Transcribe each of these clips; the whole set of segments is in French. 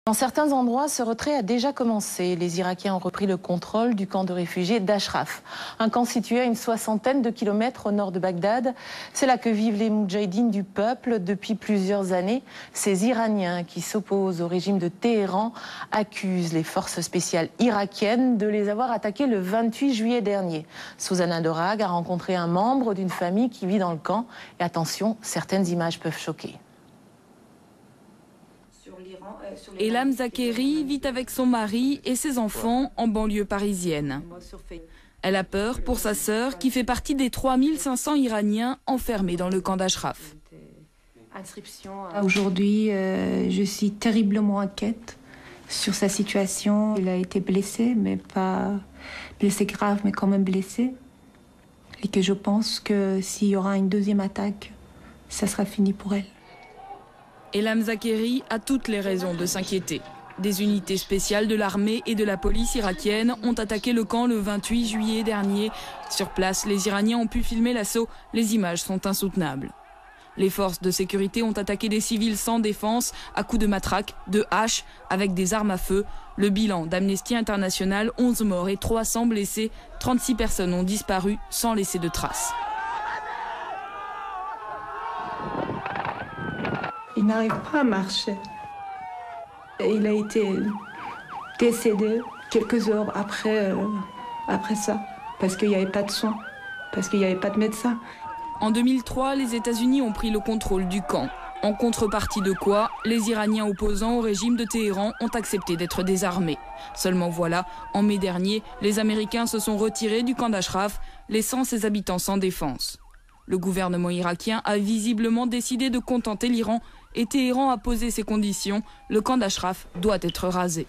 Dans certains endroits, ce retrait a déjà commencé. Les Irakiens ont repris le contrôle du camp de réfugiés d'Ashraf, un camp situé à une 60aine de kilomètres au nord de Bagdad. C'est là que vivent les moudjahidines du peuple depuis plusieurs années. Ces Iraniens qui s'opposent au régime de Téhéran accusent les forces spéciales irakiennes de les avoir attaqués le 28 juillet dernier. Souzana Dorag a rencontré un membre d'une famille qui vit dans le camp. Et attention, certaines images peuvent choquer. Elam Zakeri vit avec son mari et ses enfants en banlieue parisienne. Elle a peur pour sa sœur qui fait partie des 3500 Iraniens enfermés dans le camp d'Ashraf. Aujourd'hui, je suis terriblement inquiète sur sa situation. Il a été blessé, mais pas blessé grave, mais quand même blessé. Et que je pense que s'il y aura une deuxième attaque, ça sera fini pour elle. Elam Zakeri a toutes les raisons de s'inquiéter. Des unités spéciales de l'armée et de la police irakienne ont attaqué le camp le 28 juillet dernier. Sur place, les Iraniens ont pu filmer l'assaut. Les images sont insoutenables. Les forces de sécurité ont attaqué des civils sans défense à coups de matraque, de haches, avec des armes à feu. Le bilan d'Amnesty International, 11 morts et 300 blessés. 36 personnes ont disparu sans laisser de traces. Il n'arrive pas à marcher. Il a été décédé quelques heures après ça, parce qu'il n'y avait pas de soins, parce qu'il n'y avait pas de médecin. En 2003, les États-Unis ont pris le contrôle du camp. En contrepartie de quoi, les Iraniens opposants au régime de Téhéran ont accepté d'être désarmés. Seulement voilà, en mai dernier, les Américains se sont retirés du camp d'Ashraf, laissant ses habitants sans défense. Le gouvernement irakien a visiblement décidé de contenter l'Iran et Téhéran a posé ses conditions. Le camp d'Ashraf doit être rasé.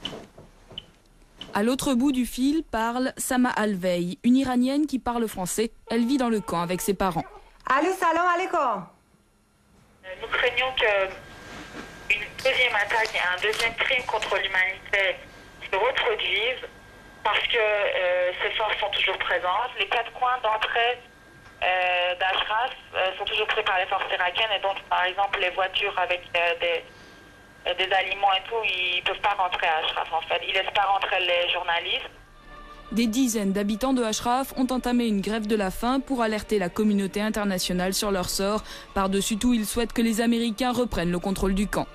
À l'autre bout du fil parle Sama Alvey, une Iranienne qui parle français. Elle vit dans le camp avec ses parents. Allô, salam alaikum. Nous craignons qu'une deuxième attaque et un deuxième crime contre l'humanité se reproduisent parce que ces forces sont toujours présentes. Les 4 coins d'entrée d'Ashraf sont toujours pris par les forces irakiennes et donc par exemple les voitures avec des aliments et tout, ils ne peuvent pas rentrer à Ashraf en fait. Ils ne laissent pas rentrer les journalistes. Des dizaines d'habitants de Ashraf ont entamé une grève de la faim pour alerter la communauté internationale sur leur sort. Par-dessus tout, ils souhaitent que les Américains reprennent le contrôle du camp.